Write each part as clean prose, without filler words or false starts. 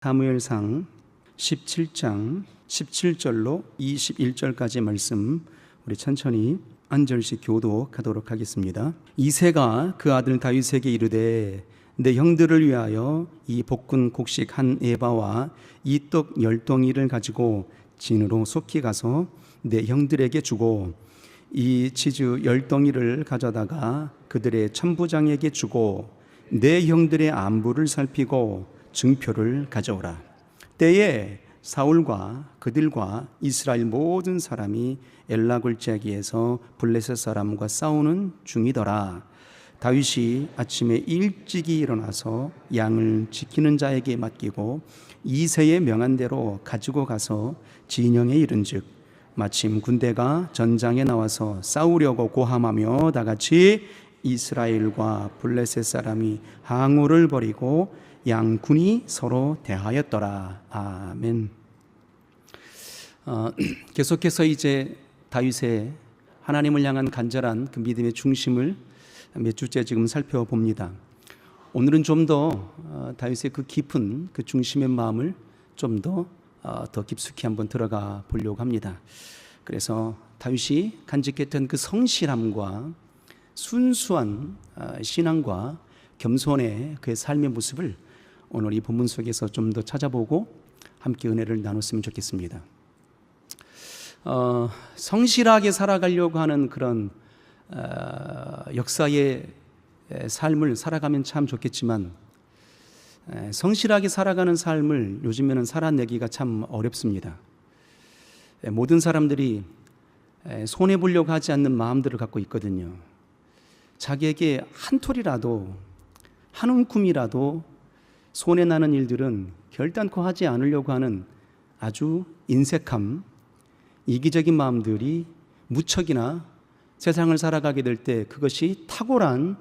사무엘상 17장 17절로 21절까지 말씀 우리 천천히 한 절씩 교독하도록 하겠습니다. 이새가 그 아들 다윗에게 이르되 내 형들을 위하여 이 볶은 곡식 한 에바와 이 떡 10덩이를 가지고 진으로 속히 가서 내 형들에게 주고 이 치즈 10덩이를 가져다가 그들의 천부장에게 주고 내 형들의 안부를 살피고 증표를 가져오라. 때에 사울과 그들과 이스라엘 모든 사람이 엘라 골짜기에서 블레셋 사람과 싸우는 중이더라. 다윗이 아침에 일찍이 일어나서 양을 지키는 자에게 맡기고 이새의 명한 대로 가지고 가서 진영에 이른즉 마침 군대가 전장에 나와서 싸우려고 고함하며 다같이 이스라엘과 블레셋 사람이 항우를 벌이고 양군이 서로 대하였더라. 아멘. 계속해서 이제 다윗의 하나님을 향한 간절한 그 믿음의 중심을 몇 주째 지금 살펴봅니다. 오늘은 좀 더 다윗의 그 깊은 그 중심의 마음을 좀 더 깊숙이 한번 들어가 보려고 합니다. 그래서 다윗이 간직했던 그 성실함과 순수한 신앙과 겸손의 그의 삶의 모습을 오늘 이 본문 속에서 좀 더 찾아보고 함께 은혜를 나눴으면 좋겠습니다. 성실하게 살아가려고 하는 그런 역사의 삶을 살아가면 참 좋겠지만 성실하게 살아가는 삶을 요즘에는 살아내기가 참 어렵습니다. 모든 사람들이 손해보려고 하지 않는 마음들을 갖고 있거든요. 자기에게 한 톨이라도 한 움큼이라도 손해나는 일들은 결단코 하지 않으려고 하는 아주 인색함, 이기적인 마음들이 무척이나 세상을 살아가게 될 때 그것이 탁월한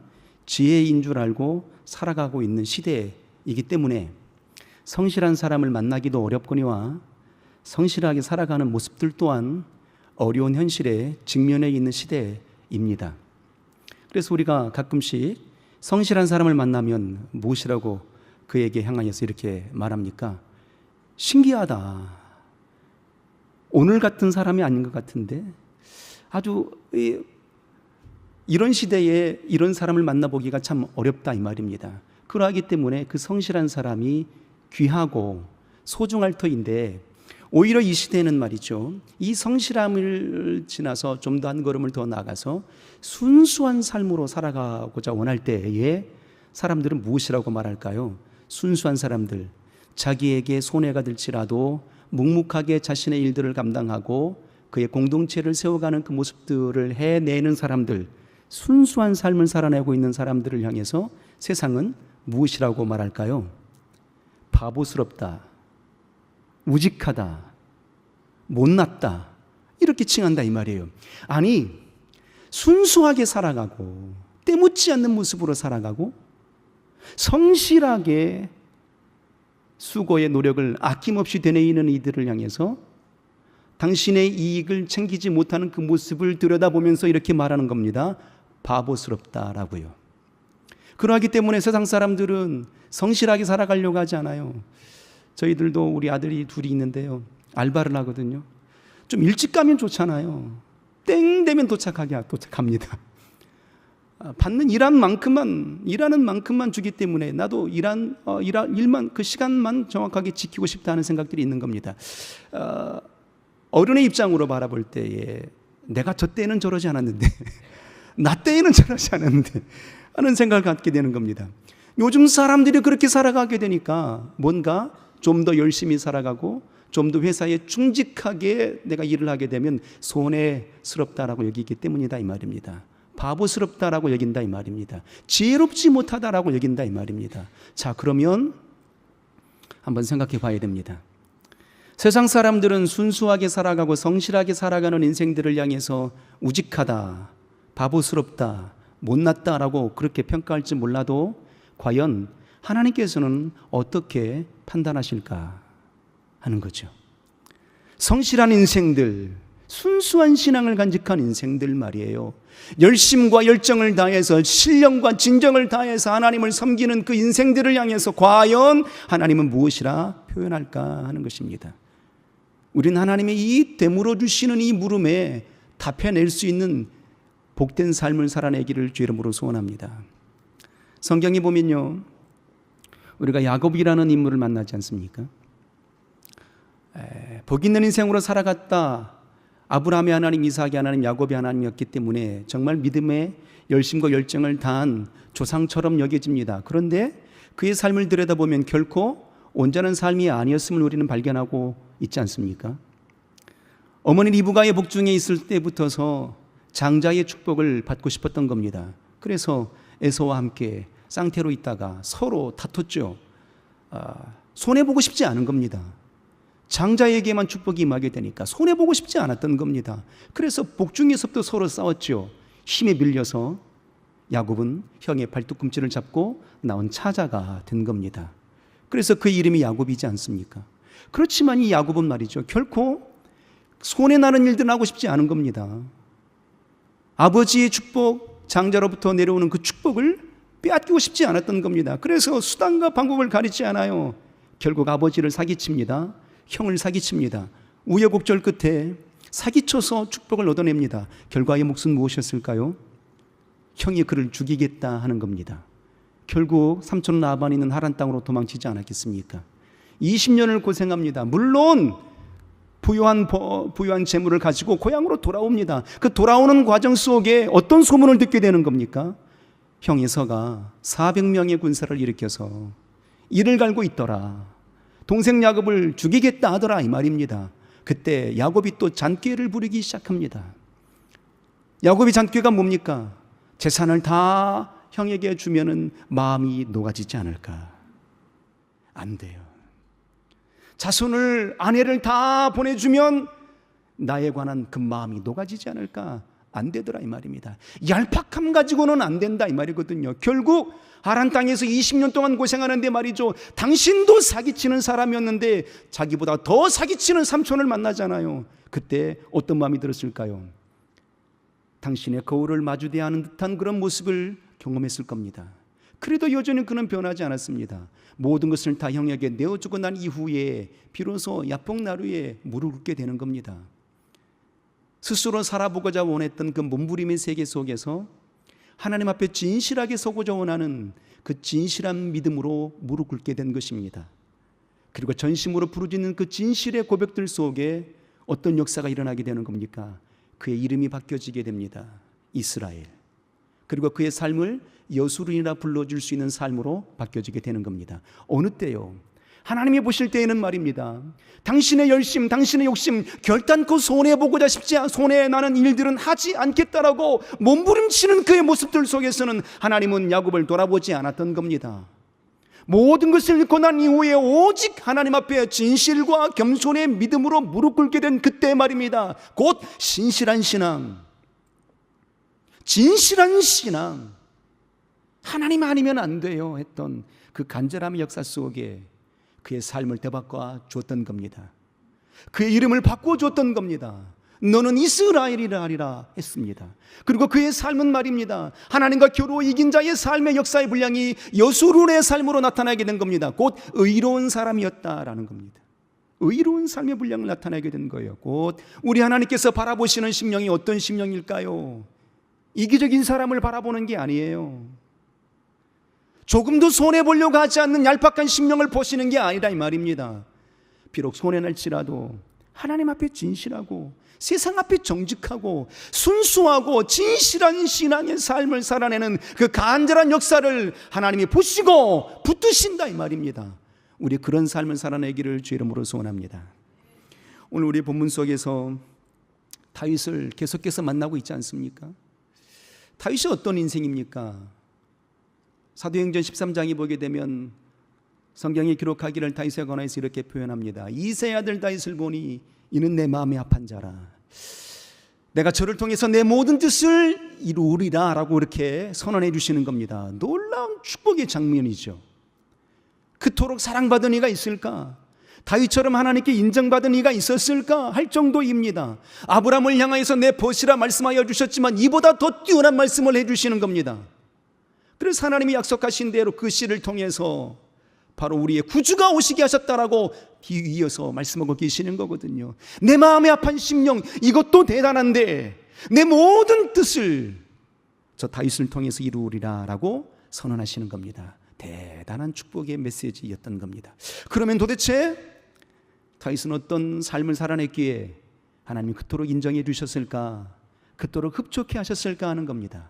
지혜인 줄 알고 살아가고 있는 시대이기 때문에 성실한 사람을 만나기도 어렵거니와 성실하게 살아가는 모습들 또한 어려운 현실에 직면해 있는 시대입니다. 그래서 우리가 가끔씩 성실한 사람을 만나면 무엇이라고 그에게 향하여서 이렇게 말합니까? 신기하다. 오늘 같은 사람이 아닌 것 같은데 아주 이런 시대에 이런 사람을 만나보기가 참 어렵다 이 말입니다. 그러하기 때문에 그 성실한 사람이 귀하고 소중할 터인데 오히려 이 시대는 말이죠, 이 성실함을 지나서 좀 더 한 걸음을 더 나아가서 순수한 삶으로 살아가고자 원할 때에 사람들은 무엇이라고 말할까요? 순수한 사람들, 자기에게 손해가 될지라도 묵묵하게 자신의 일들을 감당하고 그의 공동체를 세워가는 그 모습들을 해내는 사람들, 순수한 삶을 살아내고 있는 사람들을 향해서 세상은 무엇이라고 말할까요? 바보스럽다, 우직하다, 못났다, 이렇게 칭한다 이 말이에요. 아니, 순수하게 살아가고 때묻지 않는 모습으로 살아가고 성실하게 수고의 노력을 아낌없이 되뇌이는 이들을 향해서 당신의 이익을 챙기지 못하는 그 모습을 들여다보면서 이렇게 말하는 겁니다. 바보스럽다라고요. 그러하기 때문에 세상 사람들은 성실하게 살아가려고 하지 않아요. 저희들도 우리 아들이 둘이 있는데요, 알바를 하거든요. 좀 일찍 가면 좋잖아요. 땡 되면 도착합니다. 받는 일하는 만큼만 주기 때문에 나도 일만 그 시간만 정확하게 지키고 싶다는 생각들이 있는 겁니다. 어른의 입장으로 바라볼 때에 내가 저 때는 저러지 않았는데 나 때에는 저러지 않았는데 하는 생각을 갖게 되는 겁니다. 요즘 사람들이 그렇게 살아가게 되니까 뭔가 좀 더 열심히 살아가고 좀 더 회사에 충직하게 내가 일을 하게 되면 손해스럽다라고 여기기 때문이다 이 말입니다. 바보스럽다라고 여긴다 이 말입니다. 지혜롭지 못하다라고 여긴다 이 말입니다. 자, 그러면 한번 생각해 봐야 됩니다. 세상 사람들은 순수하게 살아가고 성실하게 살아가는 인생들을 향해서 우직하다, 바보스럽다, 못났다라고 그렇게 평가할지 몰라도 과연 하나님께서는 어떻게 판단하실까 하는 거죠. 성실한 인생들, 순수한 신앙을 간직한 인생들 말이에요. 열심과 열정을 다해서 신령과 진정을 다해서 하나님을 섬기는 그 인생들을 향해서 과연 하나님은 무엇이라 표현할까 하는 것입니다. 우리는 하나님의 이 되물어 주시는 이 물음에 답해낼 수 있는 복된 삶을 살아내기를 주의 이름으로 소원합니다. 성경에 보면요, 우리가 야곱이라는 인물을 만나지 않습니까? 복 있는 인생으로 살아갔다. 아브라함의 하나님, 이삭의 하나님, 야곱의 하나님이었기 때문에 정말 믿음의 열심과 열정을 다한 조상처럼 여겨집니다. 그런데 그의 삶을 들여다보면 결코 온전한 삶이 아니었음을 우리는 발견하고 있지 않습니까? 어머니 리브가의 복중에 있을 때부터서 장자의 축복을 받고 싶었던 겁니다. 그래서 에서와 함께 쌍태로 있다가 서로 다퉜죠. 손해보고 싶지 않은 겁니다. 장자에게만 축복이 임하게 되니까 손해보고 싶지 않았던 겁니다. 그래서 복중에서부터 서로 싸웠죠. 힘에 밀려서 야곱은 형의 발뒤꿈치를 잡고 나온 차자가 된 겁니다. 그래서 그 이름이 야곱이지 않습니까? 그렇지만 이 야곱은 말이죠, 결코 손해나는 일들은 하고 싶지 않은 겁니다. 아버지의 축복, 장자로부터 내려오는 그 축복을 빼앗기고 싶지 않았던 겁니다. 그래서 수단과 방법을 가리지 않아요. 결국 아버지를 사기칩니다. 형을 사기칩니다. 우여곡절 끝에 사기쳐서 축복을 얻어냅니다. 결과의 몫은 무엇이었을까요? 형이 그를 죽이겠다 하는 겁니다. 결국 삼촌 라반이는 하란 땅으로 도망치지 않았겠습니까? 20년을 고생합니다. 물론 부유한 재물을 가지고 고향으로 돌아옵니다. 그 돌아오는 과정 속에 어떤 소문을 듣게 되는 겁니까? 형 에서가 400명의 군사를 일으켜서 이를 갈고 있더라. 동생 야곱을 죽이겠다 하더라, 이 말입니다. 그때 야곱이 또 잔꾀를 부리기 시작합니다. 야곱이 잔꾀가 뭡니까? 재산을 다 형에게 주면은 마음이 녹아지지 않을까? 안 돼요. 자손을, 아내를 다 보내주면 나에 관한 그 마음이 녹아지지 않을까? 안 되더라, 이 말입니다. 얄팍함 가지고는 안 된다, 이 말이거든요. 결국 하란 땅에서 20년 동안 고생하는데 말이죠, 당신도 사기치는 사람이었는데 자기보다 더 사기치는 삼촌을 만나잖아요. 그때 어떤 마음이 들었을까요? 당신의 거울을 마주대하는 듯한 그런 모습을 경험했을 겁니다. 그래도 여전히 그는 변하지 않았습니다. 모든 것을 다 형에게 내어주고 난 이후에 비로소 야폭나루에 무릎 꿇게 되는 겁니다. 스스로 살아보고자 원했던 그 몸부림의 세계 속에서 하나님 앞에 진실하게 서고자 원하는 그 진실한 믿음으로 무릎 꿇게 된 것입니다. 그리고 전심으로 부르짖는 그 진실의 고백들 속에 어떤 역사가 일어나게 되는 겁니까? 그의 이름이 바뀌어지게 됩니다. 이스라엘. 그리고 그의 삶을 여수른이라 불러줄 수 있는 삶으로 바뀌어지게 되는 겁니다. 어느 때요? 하나님이 보실 때에는 말입니다, 당신의 열심, 당신의 욕심 결단코 손해보고자 손해나는 일들은 하지 않겠다라고 몸부림치는 그의 모습들 속에서는 하나님은 야곱을 돌아보지 않았던 겁니다. 모든 것을 잃고 난 이후에 오직 하나님 앞에 진실과 겸손의 믿음으로 무릎 꿇게 된 그때 말입니다, 곧 신실한 신앙, 진실한 신앙, 하나님 아니면 안 돼요 했던 그 간절함의 역사 속에 그의 삶을 되바꿔 줬던 겁니다. 그의 이름을 바꿔줬던 겁니다. 너는 이스라엘이라 하리라 했습니다. 그리고 그의 삶은 말입니다, 하나님과 겨루 이긴 자의 삶의 역사의 분량이 여수룬의 삶으로 나타나게 된 겁니다. 곧 의로운 사람이었다라는 겁니다. 의로운 삶의 분량을 나타내게 된 거예요. 곧 우리 하나님께서 바라보시는 심령이 어떤 심령일까요? 이기적인 사람을 바라보는 게 아니에요. 조금도 손해보려고 하지 않는 얄팍한 심령을 보시는 게 아니라 이 말입니다. 비록 손해날지라도 하나님 앞에 진실하고 세상 앞에 정직하고 순수하고 진실한 신앙의 삶을 살아내는 그 간절한 역사를 하나님이 보시고 붙드신다, 이 말입니다. 우리 그런 삶을 살아내기를 주의 이름으로 소원합니다. 오늘 우리 본문 속에서 다윗을 계속해서 만나고 있지 않습니까? 다윗이 어떤 인생입니까? 사도행전 13장에 보게 되면 성경이 기록하기를 다윗에 관해서 이렇게 표현합니다. 이새의 아들 다윗을 보니 이는 내 마음에 합한 자라. 내가 저를 통해서 내 모든 뜻을 이루리라 라고 이렇게 선언해 주시는 겁니다. 놀라운 축복의 장면이죠. 그토록 사랑받은 이가 있을까? 다윗처럼 하나님께 인정받은 이가 있었을까 할 정도입니다. 아브라함을 향하여서 내 벗이라 말씀하여 주셨지만 이보다 더 뛰어난 말씀을 해주시는 겁니다. 그래서 하나님이 약속하신 대로 그 씨를 통해서 바로 우리의 구주가 오시게 하셨다라고 이어서 말씀하고 계시는 거거든요. 내 마음의 아픈 심령, 이것도 대단한데 내 모든 뜻을 저 다윗을 통해서 이루리라 라고 선언하시는 겁니다. 대단한 축복의 메시지였던 겁니다. 그러면 도대체 다윗은 어떤 삶을 살아냈기에 하나님이 그토록 인정해 주셨을까, 그토록 흡족해 하셨을까 하는 겁니다.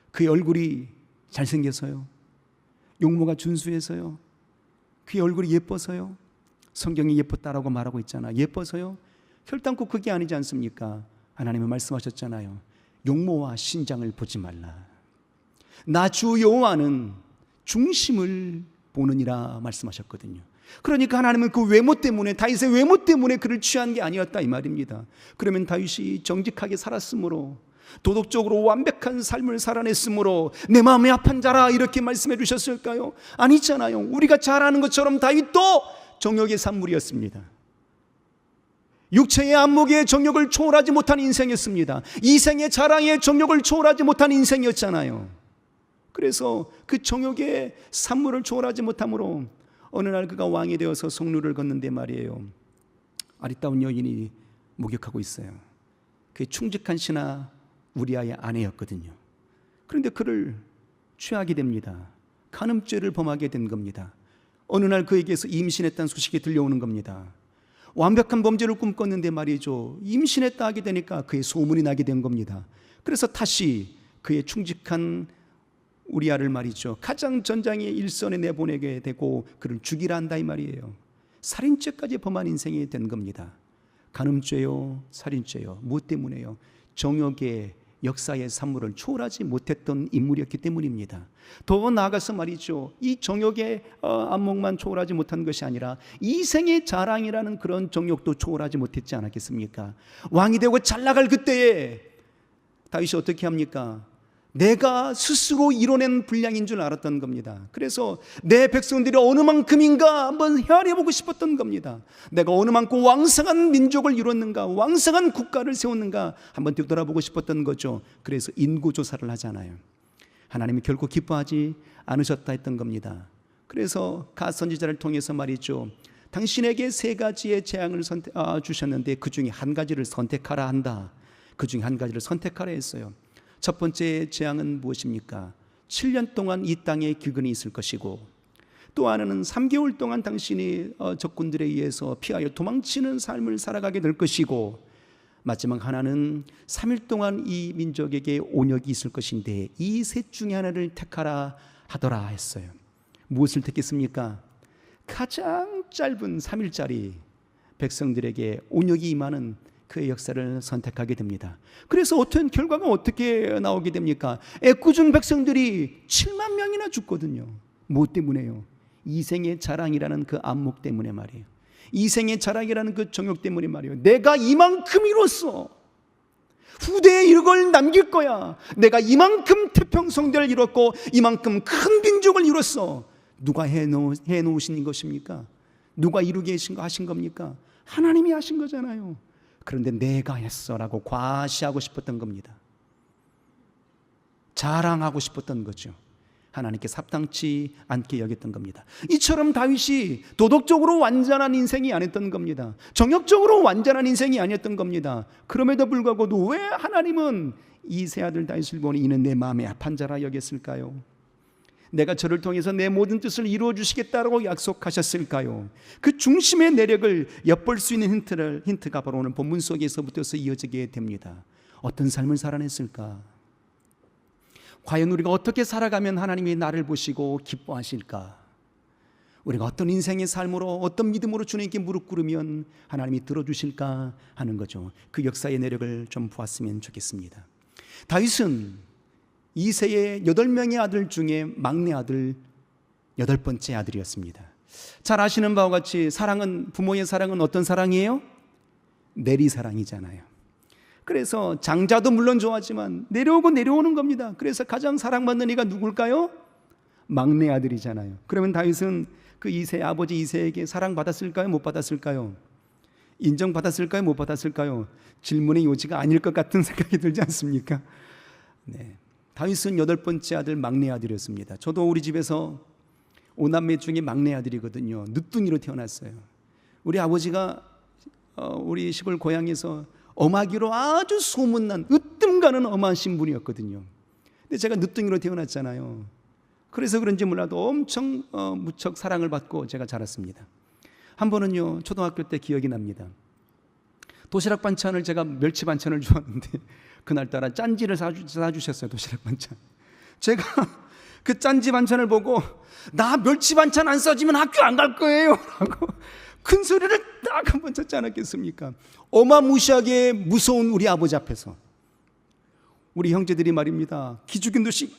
그의 얼굴이 잘생겨서요? 용모가 준수해서요? 그의 얼굴이 예뻐서요? 성경이 예뻤다라고 말하고 있잖아. 예뻐서요? 혈당코 그게 아니지 않습니까? 하나님은 말씀하셨잖아요. 용모와 신장을 보지 말라. 나 주 여호와는 중심을 보느니라 말씀하셨거든요. 그러니까 하나님은 그 외모 때문에, 다윗의 외모 때문에 그를 취한 게 아니었다 이 말입니다. 그러면 다윗이 정직하게 살았으므로, 도덕적으로 완벽한 삶을 살아냈으므로 내 마음의 합한 자라 이렇게 말씀해 주셨을까요? 아니잖아요. 우리가 잘 아는 것처럼 다윗도 정욕의 산물이었습니다. 육체의 안목의 정욕을 초월하지 못한 인생이었습니다. 이생의 자랑의 정욕을 초월하지 못한 인생이었잖아요. 그래서 그 정욕의 산물을 초월하지 못함으로 어느 날 그가 왕이 되어서 성루를 걷는데 말이에요, 아리따운 여인이 목욕하고 있어요. 그의 충직한 신하 우리아의 아내였거든요. 그런데 그를 취하게 됩니다. 간음죄를 범하게 된 겁니다. 어느 날 그에게서 임신했다는 소식이 들려오는 겁니다. 완벽한 범죄를 꿈꿨는데 말이죠, 임신했다 하게 되니까 그의 소문이 나게 된 겁니다. 그래서 다시 그의 충직한 우리아를 말이죠, 가장 전장의 일선에 내보내게 되고 그를 죽이라 한다 이 말이에요. 살인죄까지 범한 인생이 된 겁니다. 간음죄요, 살인죄요. 무엇 때문에요? 정욕의 역사의 산물을 초월하지 못했던 인물이었기 때문입니다. 더 나아가서 말이죠, 이 정욕의 안목만 초월하지 못한 것이 아니라 이생의 자랑이라는 그런 정욕도 초월하지 못했지 않았겠습니까? 왕이 되고 잘 나갈 그때에 다윗이 어떻게 합니까? 내가 스스로 이뤄낸 분량인 줄 알았던 겁니다. 그래서 내 백성들이 어느 만큼인가 한번 헤아려보고 싶었던 겁니다. 내가 어느 만큼 왕성한 민족을 이뤘는가, 왕성한 국가를 세웠는가 한번 되돌아보고 싶었던 거죠. 그래서 인구조사를 하잖아요. 하나님이 결코 기뻐하지 않으셨다 했던 겁니다. 그래서 갓 선지자를 통해서 말이죠, 당신에게 3가지의 재앙을 주셨는데 그 중에 한 가지를 선택하라 한다. 그 중에 한 가지를 선택하라 했어요. 첫 번째 재앙은 무엇입니까? 7년 동안 이 땅에 기근이 있을 것이고, 또 하나는 3개월 동안 당신이 적군들에 의해서 피하여 도망치는 삶을 살아가게 될 것이고, 마지막 하나는 3일 동안 이 민족에게 온역이 있을 것인데 이 셋 중에 하나를 택하라 하더라 했어요. 무엇을 택했습니까? 가장 짧은 3일짜리 백성들에게 온역이 임하는 그의 역사를 선택하게 됩니다. 그래서 어떤 결과가 어떻게 나오게 됩니까? 애꿎은 백성들이 7만 명이나 죽거든요. 무엇 때문에요? 이생의 자랑이라는 그 안목 때문에 말이에요. 이생의 자랑이라는 그 정욕 때문에 말이에요. 내가 이만큼 이뤘어, 후대에 이걸 남길 거야, 내가 이만큼 태평성대를 이뤘고 이만큼 큰 민족을 이뤘어. 누가 해놓으신 것입니까? 누가 이루게 하신 겁니까? 하나님이 하신 거잖아요. 그런데 내가 했어라고 과시하고 싶었던 겁니다. 자랑하고 싶었던 거죠. 하나님께 합당치 않게 여겼던 겁니다. 이처럼 다윗이 도덕적으로 완전한 인생이 아니었던 겁니다. 정욕적으로 완전한 인생이 아니었던 겁니다. 그럼에도 불구하고도 왜 하나님은 이 세 아들 다윗을 보니 이는 내 마음에 합한 자라 여겼을까요? 내가 저를 통해서 내 모든 뜻을 이루어 주시겠다라고 약속하셨을까요? 그 중심의 내력을 엿볼 수 있는 힌트가 바로 오늘 본문 속에서부터 이어지게 됩니다. 어떤 삶을 살아냈을까? 과연 우리가 어떻게 살아가면 하나님이 나를 보시고 기뻐하실까? 우리가 어떤 인생의 삶으로, 어떤 믿음으로 주님께 무릎 꿇으면 하나님이 들어주실까 하는 거죠. 그 역사의 내력을 좀 보았으면 좋겠습니다. 다윗은 이새의 8명의 아들 중에 막내 아들 8번째 아들이었습니다. 잘 아시는 바와 같이 부모의 사랑은 어떤 사랑이에요? 내리사랑이잖아요. 그래서 장자도 물론 좋아하지만 내려오는 겁니다. 그래서 가장 사랑받는 이가 누굴까요? 막내 아들이잖아요. 그러면 다윗은 그 이세 아버지 이세에게 사랑받았을까요? 못 받았을까요? 인정받았을까요? 못 받았을까요? 질문의 요지가 아닐 것 같은 생각이 들지 않습니까? 네. 다윗은 8번째 아들 막내 아들이었습니다. 저도 우리 집에서 5남매 중에 막내 아들이거든요. 늦둥이로 태어났어요. 우리 아버지가 우리 시골 고향에서 엄하기로 아주 소문난 으뜸 가는 엄한 신분이었거든요. 근데 제가 늦둥이로 태어났잖아요. 그래서 그런지 몰라도 엄청 무척 사랑을 받고 제가 자랐습니다. 한 번은요, 초등학교 때 기억이 납니다. 도시락 반찬을, 제가 멸치 반찬을 좋아하는데 그날따라 짠지를 사주셨어요. 도시락 반찬. 제가 그 짠지 반찬을 보고 나 멸치 반찬 안 싸주면 학교 안 갈 거예요 라고 큰 소리를 딱 한 번 쳤지 않았겠습니까? 어마무시하게 무서운 우리 아버지 앞에서 우리 형제들이 말입니다, 기죽인 듯이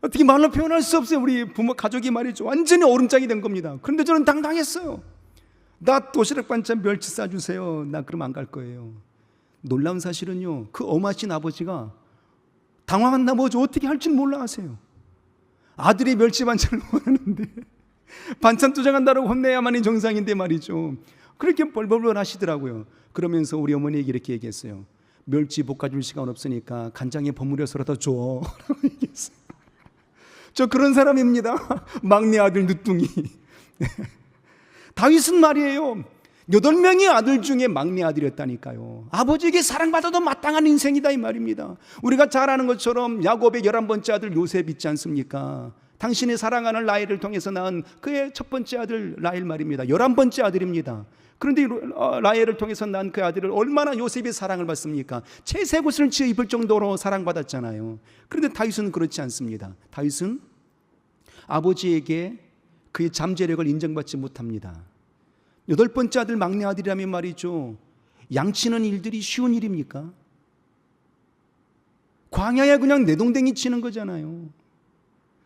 어떻게 말로 표현할 수 없어요. 우리 부모 가족이 말이죠, 완전히 얼음장이 된 겁니다. 그런데 저는 당당했어요. 나 도시락 반찬 멸치 싸주세요. 나 그럼 안 갈 거예요. 놀라운 사실은요, 그 엄하신 아버지가 당황한 나머지 어떻게 할 줄 몰라 하세요. 아들이 멸치 반찬을 원하는데 반찬 투정한다고 혼내야만이 정상인데 말이죠, 그렇게 벌벌벌 하시더라고요. 그러면서 우리 어머니에게 이렇게 얘기했어요. 멸치 볶아줄 시간 없으니까 간장에 버무려서라도 줘 라고 얘기했어요. 저 그런 사람입니다. 막내 아들 늦둥이. 다윗은 말이에요, 8명의 아들 중에 막내 아들이었다니까요. 아버지에게 사랑받아도 마땅한 인생이다 이 말입니다. 우리가 잘 아는 것처럼 야곱의 11번째 아들 요셉 있지 않습니까? 당신이 사랑하는 라헬을 통해서 낳은 그의 첫 번째 아들 라헬 말입니다. 11번째 아들입니다. 그런데 라헬을 통해서 낳은 그 아들을 얼마나 요셉이 사랑을 받습니까? 채색 옷을 지어 입을 정도로 사랑받았잖아요. 그런데 다윗은 그렇지 않습니다. 다윗은 아버지에게 그의 잠재력을 인정받지 못합니다. 8번째 아들 막내 아들이라면 말이죠, 양치는 일들이 쉬운 일입니까? 광야에 그냥 내동댕이 치는 거잖아요.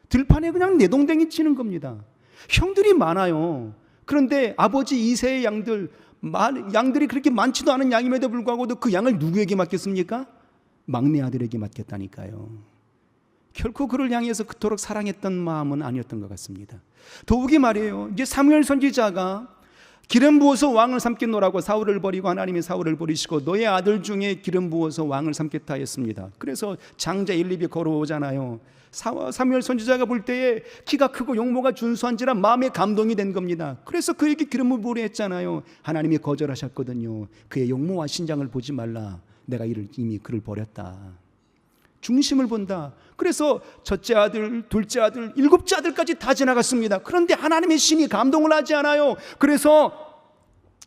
들판에 그냥 내동댕이 치는 겁니다. 형들이 많아요. 그런데 아버지 이세의 양들이 그렇게 많지도 않은 양임에도 불구하고 그 양을 누구에게 맡겼습니까? 막내 아들에게 맡겼다니까요. 결코 그를 향해서 그토록 사랑했던 마음은 아니었던 것 같습니다. 더욱이 말이에요, 이제 사무엘 선지자가 기름 부어서 왕을 삼겠노라고 사울을 버리고 하나님이 사울을 버리시고 너의 아들 중에 기름 부어서 왕을 삼겠다 했습니다. 그래서 장자 엘립이 걸어오잖아요. 사무엘 선지자가 볼 때에 키가 크고 용모가 준수한지라 마음에 감동이 된 겁니다. 그래서 그에게 기름을 부으려 했잖아요. 하나님이 거절하셨거든요. 그의 용모와 신장을 보지 말라. 내가 이미 그를 버렸다. 중심을 본다. 그래서 첫째 아들, 둘째 아들, 7째 아들까지 다 지나갔습니다. 그런데 하나님의 신이 감동을 하지 않아요. 그래서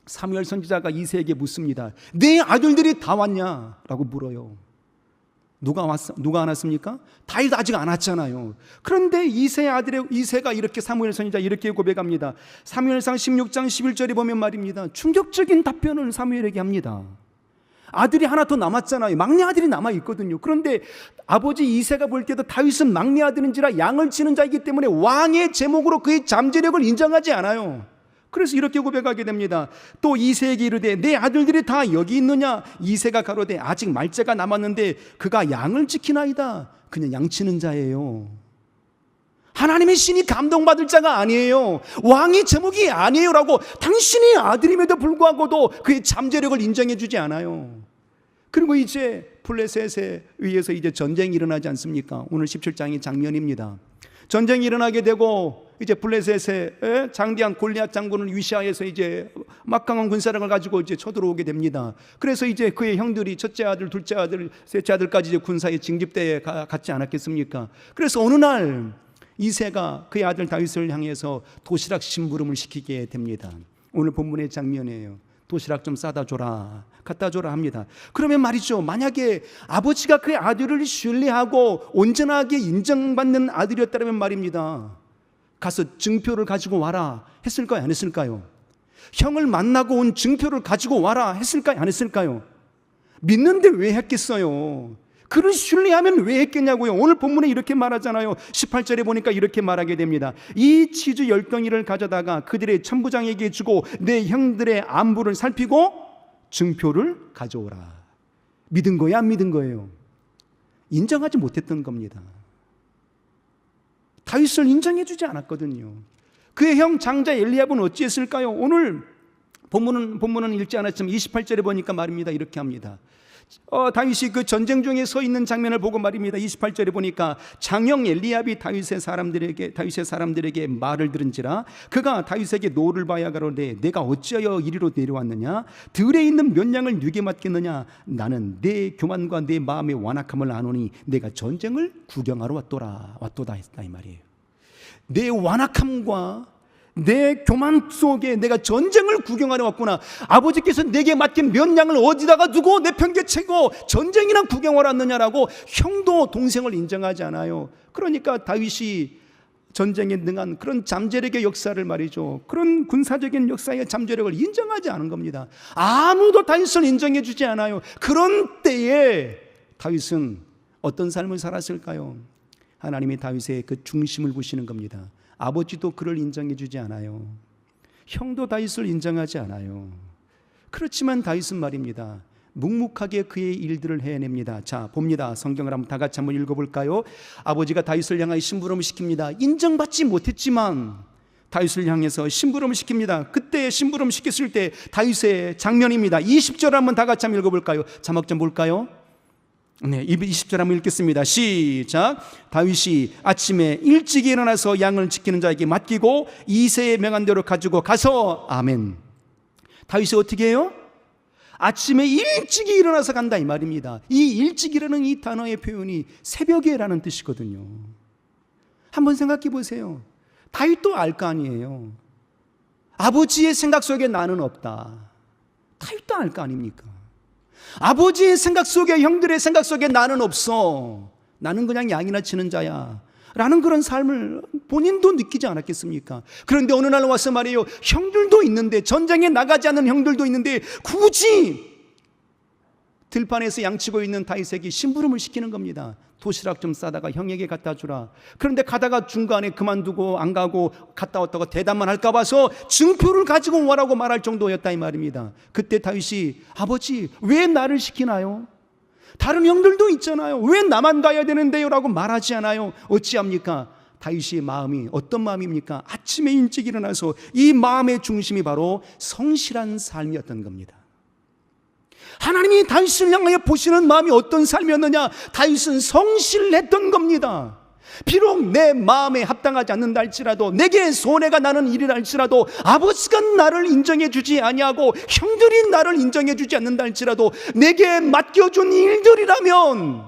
사무엘 선지자가 이새에게 묻습니다. 내 아들들이 다 왔냐? 라고 물어요. 누가 안 왔습니까? 다윗 아직 안 왔잖아요. 그런데 이새가 이렇게 사무엘 선지자 이렇게 고백합니다. 사무엘상 16장 11절에 보면 말입니다, 충격적인 답변을 사무엘에게 합니다. 아들이 하나 더 남았잖아요. 막내 아들이 남아있거든요. 그런데 아버지 이새가 볼 때도 다윗은 막내 아들인지라 양을 치는 자이기 때문에 왕의 제목으로 그의 잠재력을 인정하지 않아요. 그래서 이렇게 고백하게 됩니다. 또 이새에게 이르되 내 아들들이 다 여기 있느냐? 이새가 가로되 아직 말째가 남았는데 그가 양을 지키나이다. 그냥 양 치는 자예요. 하나님의 신이 감동받을 자가 아니에요. 왕의 제목이 아니에요 라고 당신이 아들임에도 불구하고도 그의 잠재력을 인정해 주지 않아요. 그리고 이제 블레셋에 의해서 이제 전쟁이 일어나지 않습니까? 오늘 17장이 장면입니다. 전쟁이 일어나게 되고 이제 블레셋의 장대한 골리앗 장군을 위시하여서 이제 막강한 군사력을 가지고 이제 쳐들어오게 됩니다. 그래서 이제 그의 형들이 첫째 아들, 둘째 아들, 셋째 아들까지 이제 군사의 징집대에 갔지 않았겠습니까? 그래서 어느 날 이새가 그의 아들 다윗을 향해서 도시락 심부름을 시키게 됩니다. 오늘 본문의 장면이에요. 도시락 좀 싸다 줘라, 갖다 줘라 합니다. 그러면 말이죠, 만약에 아버지가 그의 아들을 신뢰하고 온전하게 인정받는 아들이었다면 말입니다, 가서 증표를 가지고 와라 했을까요? 안 했을까요? 형을 만나고 온 증표를 가지고 와라 했을까요? 안 했을까요? 믿는데 왜 했겠어요? 그를 신뢰하면 왜 했겠냐고요. 오늘 본문에 이렇게 말하잖아요. 18절에 보니까 이렇게 말하게 됩니다. 이 치즈 10덩이를 가져다가 그들의 천부장에게 주고 내 형들의 안부를 살피고 증표를 가져오라. 믿은 거야, 안 믿은 거예요? 인정하지 못했던 겁니다. 다윗을 인정해 주지 않았거든요. 그의 형 장자 엘리압은 어찌했을까요? 오늘 본문은 읽지 않았지만 28절에 보니까 말입니다. 이렇게 합니다. 다윗이 그 전쟁 중에 서 있는 장면을 보고 말입니다. 28절에 보니까 장형 엘리압이 다윗의 사람들에게 말을 들은지라 그가 다윗에게 노를 봐야 가로되 내가 어찌하여 이리로 내려왔느냐? 들에 있는 몇 양을 네게 맡겼느냐? 나는 내 교만과 내 마음의 완악함을 아노니 내가 전쟁을 구경하러 왔도다 했다 이 말이에요. 내 완악함과 내 교만 속에 내가 전쟁을 구경하러 왔구나. 아버지께서 내게 맡긴 몇 양을 어디다가 두고 내 편개치고 전쟁이나 구경하러 왔느냐라고 형도 동생을 인정하지 않아요. 그러니까 다윗이 전쟁에 능한 그런 잠재력의 역사를 말이죠, 그런 군사적인 역사의 잠재력을 인정하지 않은 겁니다. 아무도 다윗을 인정해 주지 않아요. 그런 때에 다윗은 어떤 삶을 살았을까요? 하나님이 다윗의 그 중심을 보시는 겁니다. 아버지도 그를 인정해 주지 않아요. 형도 다윗을 인정하지 않아요. 그렇지만 다윗은 말입니다, 묵묵하게 그의 일들을 해냅니다. 자, 봅니다. 성경을 다 같이 한번 읽어볼까요? 아버지가 다윗을 향하여 심부름을 시킵니다. 인정받지 못했지만 다윗을 향해서 심부름을 시킵니다. 그때 심부름 시켰을 때 다윗의 장면입니다. 20절 한번 다 같이 한번 읽어볼까요? 자막 좀 볼까요? 네, 20절 한번 읽겠습니다. 시작. 다윗이 아침에 일찍 일어나서 양을 지키는 자에게 맡기고 이새에 명한 대로 가지고 가서 아멘. 다윗이 어떻게 해요? 아침에 일찍 일어나서 간다 이 말입니다. 이 일찍이라는 이 단어의 표현이 새벽에라는 뜻이거든요. 한번 생각해 보세요. 다윗도 알 거 아니에요. 아버지의 생각 속에 나는 없다. 다윗도 알 거 아닙니까? 아버지의 생각 속에, 형들의 생각 속에 나는 없어. 나는 그냥 양이나 치는 자야 라는 그런 삶을 본인도 느끼지 않았겠습니까? 그런데 어느 날 와서 말이에요, 형들도 있는데, 전쟁에 나가지 않는 형들도 있는데 굳이 들판에서 양치고 있는 다윗에게 심부름을 시키는 겁니다. 도시락 좀 싸다가 형에게 갖다 주라. 그런데 가다가 중간에 그만두고 안 가고 갔다 왔다가 대답만 할까 봐서 증표를 가지고 오라고 말할 정도였다 이 말입니다. 그때 다윗이 아버지 왜 나를 시키나요? 다른 형들도 있잖아요. 왜 나만 가야 되는데요? 라고 말하지 않아요. 어찌합니까? 다윗의 마음이 어떤 마음입니까? 아침에 일찍 일어나서 이 마음의 중심이 바로 성실한 삶이었던 겁니다. 하나님이 다윗을 향하여 보시는 마음이 어떤 삶이었느냐? 다윗은 성실했던 겁니다. 비록 내 마음에 합당하지 않는다 할지라도, 내게 손해가 나는 일이라 할지라도, 아버지가 나를 인정해 주지 아니하고 형들이 나를 인정해 주지 않는다 할지라도 내게 맡겨준 일들이라면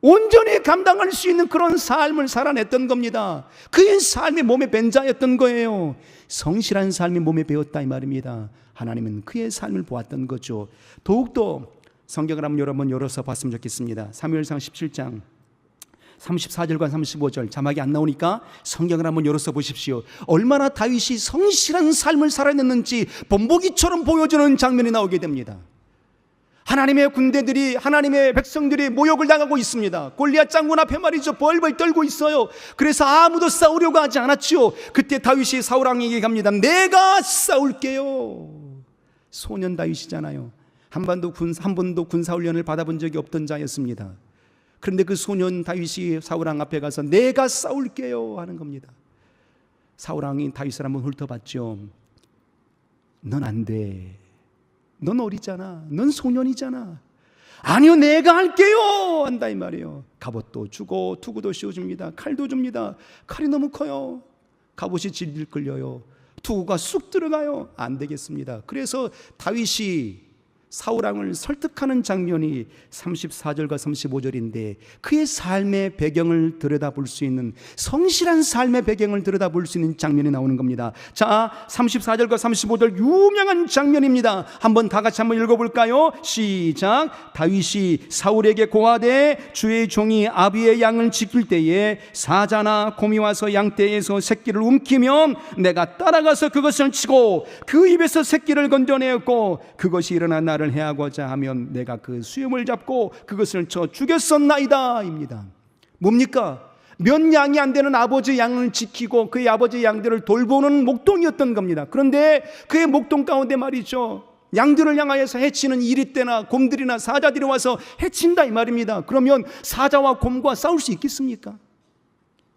온전히 감당할 수 있는 그런 삶을 살아냈던 겁니다. 그의 삶이 몸에 밴 자였던 거예요. 성실한 삶이 몸에 배었다 이 말입니다. 하나님은 그의 삶을 보았던 거죠. 더욱더 성경을 한번 여러 번 열어서 봤으면 좋겠습니다. 사무엘상 17장 34절과 35절 자막이 안 나오니까 성경을 한번 열어서 보십시오. 얼마나 다윗이 성실한 삶을 살아냈는지 본보기처럼 보여주는 장면이 나오게 됩니다. 하나님의 군대들이, 하나님의 백성들이 모욕을 당하고 있습니다. 골리앗 장군 앞에 말이죠, 벌벌 떨고 있어요. 그래서 아무도 싸우려고 하지 않았지요. 그때 다윗이 사울왕에게 갑니다. 내가 싸울게요. 소년 다윗이잖아요. 한 번도 군사훈련을 받아본 적이 없던 자였습니다. 그런데 그 소년 다윗이 사울왕 앞에 가서 내가 싸울게요 하는 겁니다. 사울왕이 다윗을 한번 훑어봤죠. 넌 안 돼. 넌 어리잖아. 넌 소년이잖아. 아니요, 내가 할게요 한다 이 말이에요. 갑옷도 주고 투구도 씌워줍니다. 칼도 줍니다. 칼이 너무 커요. 갑옷이 질질 끌려요. 투구가 쑥 들어가요. 안 되겠습니다. 그래서 다윗이 사울왕을 설득하는 장면이 34절과 35절인데 그의 삶의 배경을 들여다볼 수 있는, 성실한 삶의 배경을 들여다볼 수 있는 장면이 나오는 겁니다. 자, 34절과 35절 유명한 장면입니다. 한번 다 같이 한번 읽어볼까요? 시작. 다윗이 사울에게 고하되 주의 종이 아비의 양을 지킬 때에 사자나 곰이 와서 양떼에서 새끼를 움키면 내가 따라가서 그것을 치고 그 입에서 새끼를 건져내었고 그것이 일어나 나를 해하고자 하면 내가 그 수염을 잡고 그것을 쳐 죽였었나이다 입니다. 뭡니까? 몇 양이 안 되는 아버지 양을 지키고 그의 아버지 양들을 돌보는 목동이었던 겁니다. 그런데 그의 목동 가운데 말이죠, 양들을 향하여서 해치는 이리떼나 곰들이나 사자들이 와서 해친다 이 말입니다. 그러면 사자와 곰과 싸울 수 있겠습니까?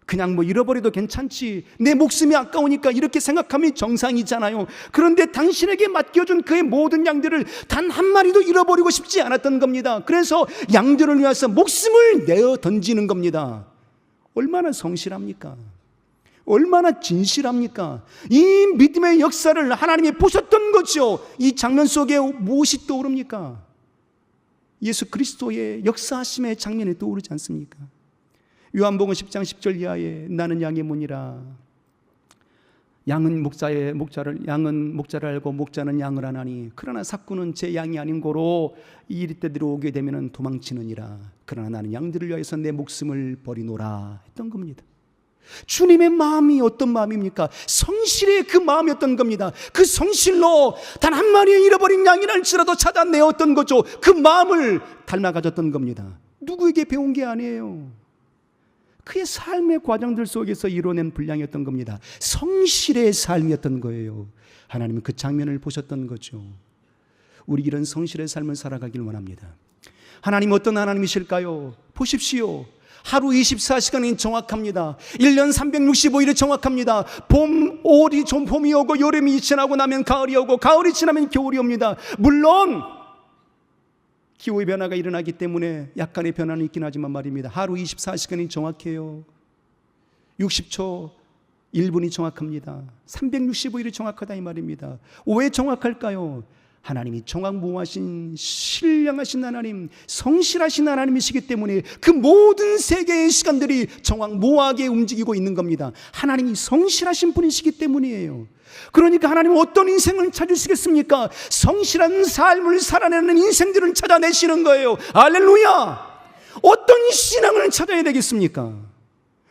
그냥 뭐 잃어버려도 괜찮지, 내 목숨이 아까우니까 이렇게 생각하면 정상이잖아요. 그런데 당신에게 맡겨준 그의 모든 양들을 단 한 마리도 잃어버리고 싶지 않았던 겁니다. 그래서 양들을 위해서 목숨을 내어 던지는 겁니다. 얼마나 성실합니까? 얼마나 진실합니까? 이 믿음의 역사를 하나님이 보셨던 거죠. 이 장면 속에 무엇이 떠오릅니까? 예수 그리스도의 역사하심의 장면이 떠오르지 않습니까? 요한복음 10장 10절 이하에 나는 양의 문이라. 양은 목자를 알고 목자는 양을 아나니 그러나 삭구는 제 양이 아닌 고로 이리때들이 오게 되면 도망치느니라. 그러나 나는 양들을 위하여서 내 목숨을 버리노라 했던 겁니다. 주님의 마음이 어떤 마음입니까? 성실의 그 마음이었던 겁니다. 그 성실로 단 한 마리의 잃어버린 양이라 할지라도 찾아내었던 거죠. 그 마음을 닮아 가졌던 겁니다. 누구에게 배운 게 아니에요. 그의 삶의 과정들 속에서 이뤄낸 분량이었던 겁니다. 성실의 삶이었던 거예요. 하나님은 그 장면을 보셨던 거죠. 우리 이런 성실의 삶을 살아가길 원합니다. 하나님 어떤 하나님이실까요? 보십시오. 하루 24시간이 정확합니다. 1년 365일이 정확합니다. 봄이 오고 여름이 지나고 나면 가을이 오고 가을이 지나면 겨울이 옵니다. 물론 기후의 변화가 일어나기 때문에 약간의 변화는 있긴 하지만 말입니다. 하루 24시간이 정확해요. 60초 1분이 정확합니다. 365일이 정확하다 이 말입니다. 왜 정확할까요? 하나님이 정확무하신 신령하신 하나님, 성실하신 하나님이시기 때문에 그 모든 세계의 시간들이 정확무하게 움직이고 있는 겁니다. 하나님이 성실하신 분이시기 때문이에요. 그러니까 하나님은 어떤 인생을 찾으시겠습니까? 성실한 삶을 살아내는 인생들을 찾아내시는 거예요. 할렐루야! 어떤 신앙을 찾아야 되겠습니까?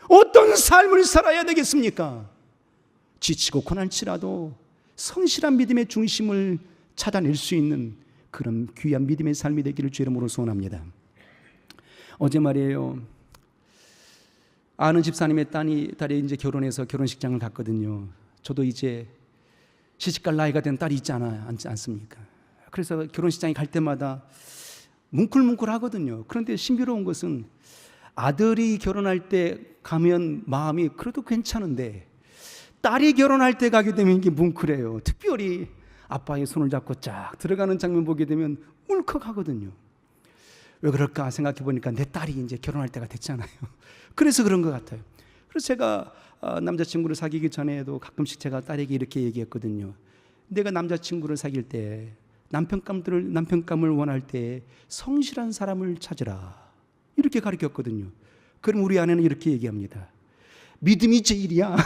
어떤 삶을 살아야 되겠습니까? 지치고 고난치라도 성실한 믿음의 중심을 찾아낼 수 있는 그런 귀한 믿음의 삶이 되기를 주 이름으로 소원합니다. 어제 말이에요, 아는 집사님의 딸이 이제 결혼해서 결혼식장을 갔거든요. 저도 이제 시집갈 나이가 된 딸이 있지 않습니까? 그래서 결혼식장에 갈 때마다 뭉클뭉클 하거든요. 그런데 신비로운 것은 아들이 결혼할 때 가면 마음이 그래도 괜찮은데 딸이 결혼할 때 가게 되면 이게 뭉클해요. 특별히 아빠의 손을 잡고 쫙 들어가는 장면 보게 되면 울컥하거든요. 왜 그럴까 생각해 보니까 내 딸이 이제 결혼할 때가 됐잖아요. 그래서 그런 것 같아요. 그래서 제가 남자친구를 사귀기 전에도 가끔씩 제가 딸에게 이렇게 얘기했거든요. 내가 남자친구를 사귈 때 남편감을 원할 때 성실한 사람을 찾으라, 이렇게 가르쳤거든요. 그럼 우리 아내는 이렇게 얘기합니다. 믿음이 제일이야.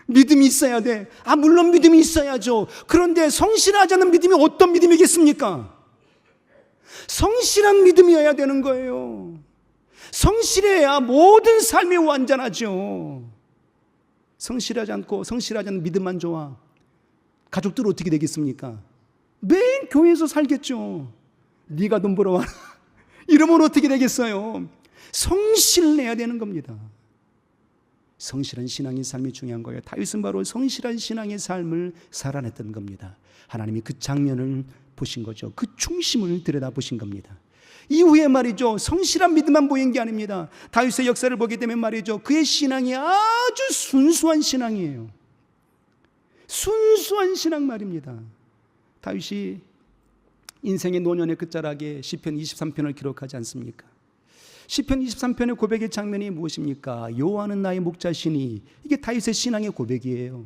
믿음이 있어야 돼. 물론 믿음이 있어야죠. 그런데 성실하지 않은 믿음이 어떤 믿음이겠습니까? 성실한 믿음이어야 되는 거예요. 성실해야 모든 삶이 완전하죠. 성실하지 않는 믿음만 좋아, 가족들 어떻게 되겠습니까? 매일 교회에서 살겠죠. 네가 돈 벌어와. 이러면 어떻게 되겠어요? 성실해야 되는 겁니다. 성실한 신앙의 삶이 중요한 거예요. 다윗은 바로 성실한 신앙의 삶을 살아냈던 겁니다. 하나님이 그 장면을 보신 거죠. 그 중심을 들여다보신 겁니다. 이후에 말이죠, 성실한 믿음만 보인 게 아닙니다. 다윗의 역사를 보게 되면 말이죠, 그의 신앙이 아주 순수한 신앙이에요. 순수한 신앙 말입니다. 다윗이 인생의 노년의 끝자락에 시편 23편을 기록하지 않습니까? 시편 23편의 고백의 장면이 무엇입니까? 여호와는 나의 목자시니, 이게 다윗의 신앙의 고백이에요.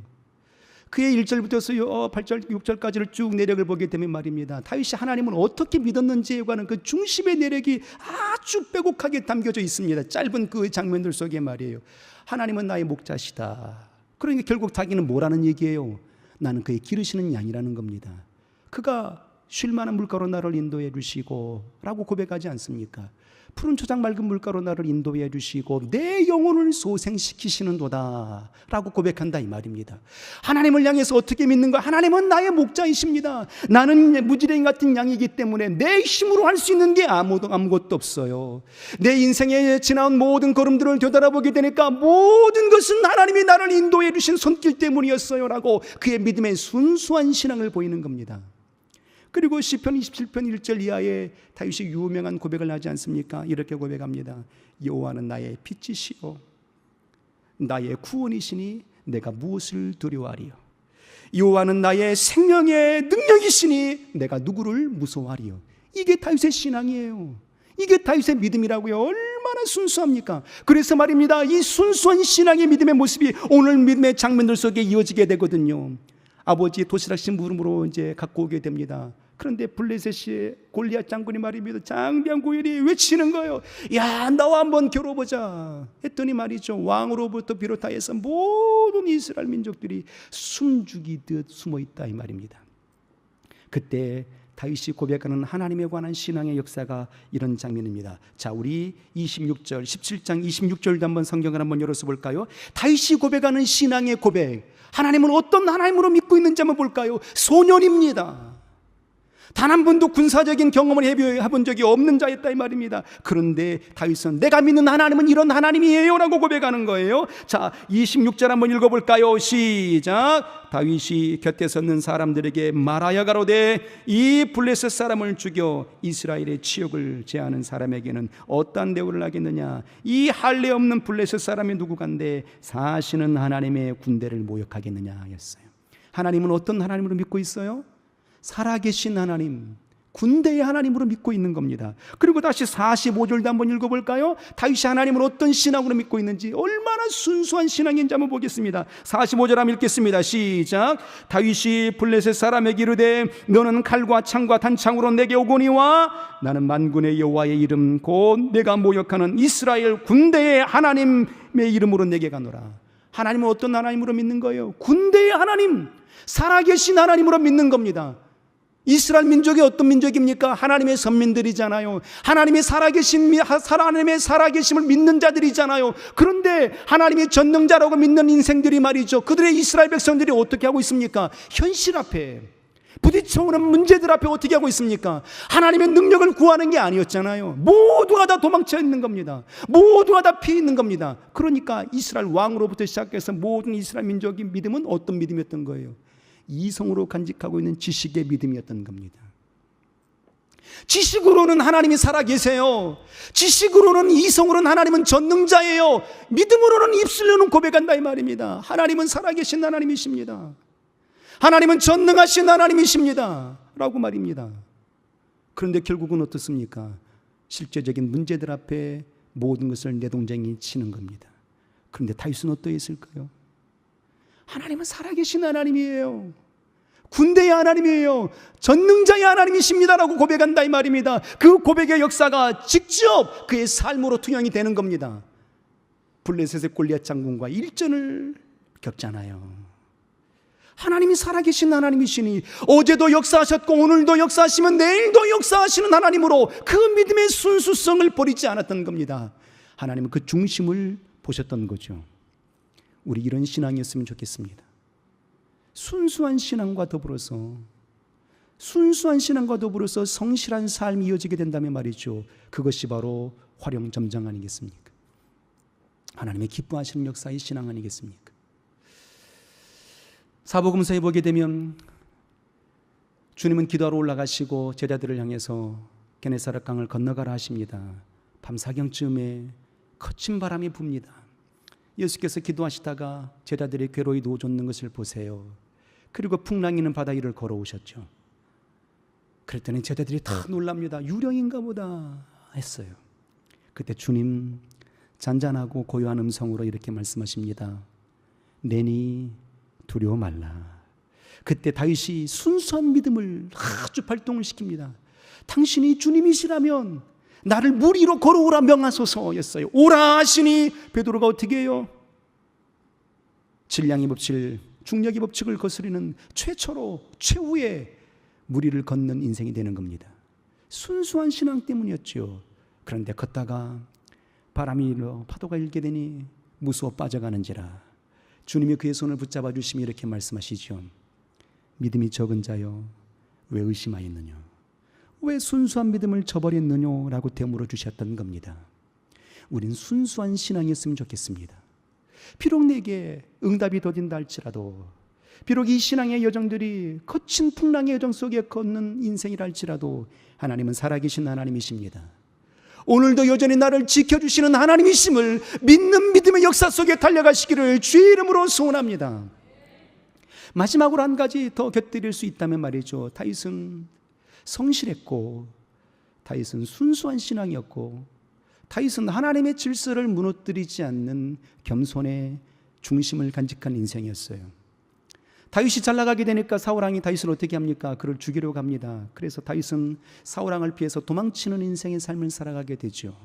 그의 1절부터 8절, 6절까지를 쭉 내력을 보게 되면 말입니다, 다윗이 하나님을 어떻게 믿었는지에 관한 그 중심의 내력이 아주 빼곡하게 담겨져 있습니다. 짧은 그 장면들 속에 말이에요. 하나님은 나의 목자시다. 그러니까 결국 자기는 뭐라는 얘기예요? 나는 그의 기르시는 양이라는 겁니다. 그가 쉴 만한 물가로 나를 인도해 주시고 라고 고백하지 않습니까? 푸른 초장 맑은 물가로 나를 인도해 주시고 내 영혼을 소생시키시는도다 라고 고백한다 이 말입니다. 하나님을 향해서 어떻게 믿는가? 하나님은 나의 목자이십니다. 나는 무지랭이 같은 양이기 때문에 내 힘으로 할 수 있는 게 아무것도 없어요. 내 인생에 지나온 모든 걸음들을 되돌아보게 되니까 모든 것은 하나님이 나를 인도해 주신 손길 때문이었어요 라고 그의 믿음의 순수한 신앙을 보이는 겁니다. 그리고 시편 27편 1절 이하에 다윗이 유명한 고백을 하지 않습니까? 이렇게 고백합니다. 여호와는 나의 빛이시오 나의 구원이시니 내가 무엇을 두려워하리요? 여호와는 나의 생명의 능력이시니 내가 누구를 무서워하리요? 이게 다윗의 신앙이에요. 이게 다윗의 믿음이라고요. 얼마나 순수합니까? 그래서 말입니다. 이 순수한 신앙의 믿음의 모습이 오늘 믿음의 장면들 속에 이어지게 되거든요. 아버지 도시락 물음으로 이제 갖고 오게 됩니다. 그런데 블레셋의 골리앗 장군이 말입니다. 장대한 고열이 외치는 거예요. 야, 나와 한번 겨뤄보자 했더니 말이죠, 왕으로부터 비롯하여서 모든 이스라엘 민족들이 숨죽이듯 숨어있다 이 말입니다. 그때 다윗이 고백하는 하나님에 관한 신앙의 역사가 이런 장면입니다. 자, 우리 26절 17장 26절도 한번 성경을 한번 열어서 볼까요? 다윗이 고백하는 신앙의 고백, 하나님은 어떤 하나님으로 믿고 있는지 한번 볼까요? 소년입니다. 단 한 번도 군사적인 경험을 해본 적이 없는 자였다 이 말입니다. 그런데 다윗은 내가 믿는 하나님은 이런 하나님이에요 라고 고백하는 거예요. 자, 26절 한번 읽어볼까요? 시작. 다윗이 곁에 섰는 사람들에게 말하여 가로되 이 블레셋 사람을 죽여 이스라엘의 치욕을 제하는 사람에게는 어떠한 대우를 하겠느냐? 이 할례 없는 블레셋 사람이 누구간데 사시는 하나님의 군대를 모욕하겠느냐 였어요. 하나님은 어떤 하나님으로 믿고 있어요? 살아계신 하나님, 군대의 하나님으로 믿고 있는 겁니다. 그리고 다시 45절도 한번 읽어볼까요? 다윗이 하나님을 어떤 신앙으로 믿고 있는지, 얼마나 순수한 신앙인지 한번 보겠습니다. 45절 한번 읽겠습니다. 시작. 다윗이 블레셋 사람에게 이르되 너는 칼과 창과 단창으로 내게 오거니와 나는 만군의 여호와의 이름 곧 내가 모욕하는 이스라엘 군대의 하나님의 이름으로 내게 가노라. 하나님은 어떤 하나님으로 믿는 거예요? 군대의 하나님, 살아계신 하나님으로 믿는 겁니다. 이스라엘 민족이 어떤 민족입니까? 하나님의 선민들이잖아요. 하나님의 살아계심을 믿는 자들이잖아요. 그런데 하나님의 전능자라고 믿는 인생들이 말이죠, 그들의 이스라엘 백성들이 어떻게 하고 있습니까? 현실 앞에 부딪혀오는 문제들 앞에 어떻게 하고 있습니까? 하나님의 능력을 구하는 게 아니었잖아요. 모두가 다 도망쳐 있는 겁니다. 모두가 다 피해 있는 겁니다. 그러니까 이스라엘 왕으로부터 시작해서 모든 이스라엘 민족의 믿음은 어떤 믿음이었던 거예요? 이성으로 간직하고 있는 지식의 믿음이었던 겁니다. 지식으로는 하나님이 살아계세요. 지식으로는, 이성으로는 하나님은 전능자예요. 믿음으로는 입술로는 고백한다 이 말입니다. 하나님은 살아계신 하나님이십니다. 하나님은 전능하신 하나님이십니다 라고 말입니다. 그런데 결국은 어떻습니까? 실제적인 문제들 앞에 모든 것을 내동댕이 치는 겁니다. 그런데 다윗은 어떠했을까요? 하나님은 살아계신 하나님이에요. 군대의 하나님이에요. 전능자의 하나님이십니다라고 고백한다 이 말입니다. 그 고백의 역사가 직접 그의 삶으로 투영이 되는 겁니다. 블레셋의 골리앗 장군과 일전을 겪잖아요. 하나님이 살아계신 하나님이시니 어제도 역사하셨고 오늘도 역사하시면 내일도 역사하시는 하나님으로 그 믿음의 순수성을 버리지 않았던 겁니다. 하나님은 그 중심을 보셨던 거죠. 우리 이런 신앙이었으면 좋겠습니다. 순수한 신앙과 더불어서 성실한 삶이 이어지게 된다면 말이죠, 그것이 바로 화룡점정 아니겠습니까? 하나님의 기뻐하시는 역사의 신앙 아니겠습니까? 사복음서에 보게 되면 주님은 기도하러 올라가시고 제자들을 향해서 게네사렛 강을 건너가라 하십니다. 밤사경쯤에 거친 바람이 붑니다. 예수께서 기도하시다가 제자들이 괴로이 누워줬는 것을 보세요. 그리고 풍랑이는 바다 위를 걸어오셨죠. 그랬더니 제자들이 다 놀랍니다. 유령인가 보다 했어요. 그때 주님 잔잔하고 고요한 음성으로 이렇게 말씀하십니다. 내니 두려워 말라. 그때 다윗이 순수한 믿음을 아주 발동을 시킵니다. 당신이 주님이시라면 나를 물 위로 걸어오라 명하소서였어요. 오라 하시니 베드로가 어떻게 해요? 질량의 법칙, 중력의 법칙을 거스리는 최후의 물 위를 걷는 인생이 되는 겁니다. 순수한 신앙 때문이었죠. 그런데 걷다가 바람이 일어 파도가 일게 되니 무서워 빠져가는지라 주님이 그의 손을 붙잡아 주시며 이렇게 말씀하시죠. 믿음이 적은 자여 왜 의심하였느냐? 왜 순수한 믿음을 저버렸느냐? 라고 되물어 주셨던 겁니다. 우린 순수한 신앙이었으면 좋겠습니다. 비록 내게 응답이 더딘다 할지라도, 비록 이 신앙의 여정들이 거친 풍랑의 여정 속에 걷는 인생이라 할지라도 하나님은 살아계신 하나님이십니다. 오늘도 여전히 나를 지켜주시는 하나님이심을 믿는 믿음의 역사 속에 달려가시기를 주의 이름으로 소원합니다. 마지막으로 한 가지 더 곁들일 수 있다면 말이죠. 다윗은 성실했고, 다윗은 순수한 신앙이었고, 다윗은 하나님의 질서를 무너뜨리지 않는 겸손의 중심을 간직한 인생이었어요. 다윗이 잘 나가게 되니까 사울왕이 다윗을 어떻게 합니까? 그를 죽이려고 합니다. 그래서 다윗은 사울왕을 피해서 도망치는 인생의 삶을 살아가게 되죠.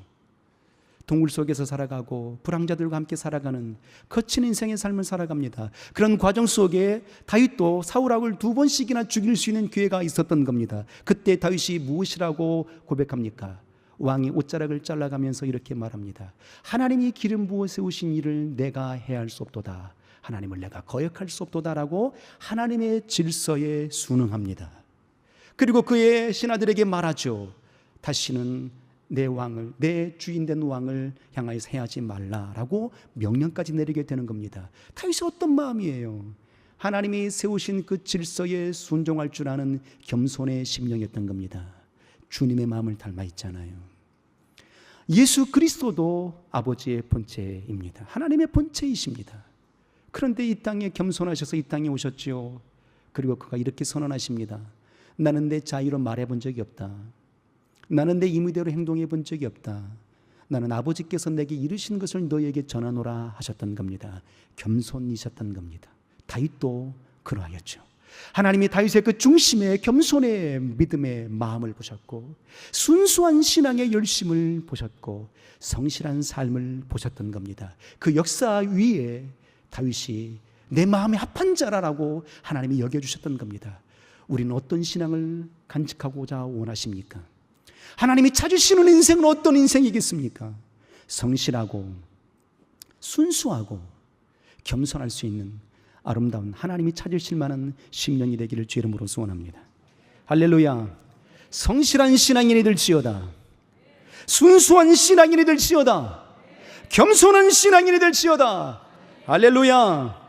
동굴 속에서 살아가고 불황자들과 함께 살아가는 거친 인생의 삶을 살아갑니다. 그런 과정 속에 다윗도 사울왕을 2번씩이나 죽일 수 있는 기회가 있었던 겁니다. 그때 다윗이 무엇이라고 고백합니까? 왕이 옷자락을 잘라가면서 이렇게 말합니다. 하나님이 기름 부어 세우신 일을 내가 해할 수 없도다. 하나님을 내가 거역할 수 없도다라고 하나님의 질서에 순응합니다. 그리고 그의 신하들에게 말하죠. 다시는 내 왕을, 내 주인된 왕을 향하여서 해하지 말라라고 명령까지 내리게 되는 겁니다. 다윗이 어떤 마음이에요? 하나님이 세우신 그 질서에 순종할 줄 아는 겸손의 심령이었던 겁니다. 주님의 마음을 닮아 있잖아요. 예수 그리스도도 아버지의 본체입니다. 하나님의 본체이십니다. 그런데 이 땅에 겸손하셔서 이 땅에 오셨지요. 그리고 그가 이렇게 선언하십니다. 나는 내 자유로 말해본 적이 없다. 나는 내 임의대로 행동해 본 적이 없다. 나는 아버지께서 내게 이르신 것을 너희에게 전하노라 하셨던 겁니다. 겸손이셨던 겁니다. 다윗도 그러하였죠. 하나님이 다윗의 그 중심에 겸손의 믿음의 마음을 보셨고, 순수한 신앙의 열심을 보셨고, 성실한 삶을 보셨던 겁니다. 그 역사 위에 다윗이 내 마음에 합한 자라라고 하나님이 여겨주셨던 겁니다. 우리는 어떤 신앙을 간직하고자 원하십니까? 하나님이 찾으시는 인생은 어떤 인생이겠습니까? 성실하고 순수하고 겸손할 수 있는 아름다운 하나님이 찾으실 만한 심령이 되기를 주 이름으로 소원합니다. 할렐루야. 성실한 신앙인이 될지어다. 순수한 신앙인이 될지어다. 겸손한 신앙인이 될지어다. 할렐루야.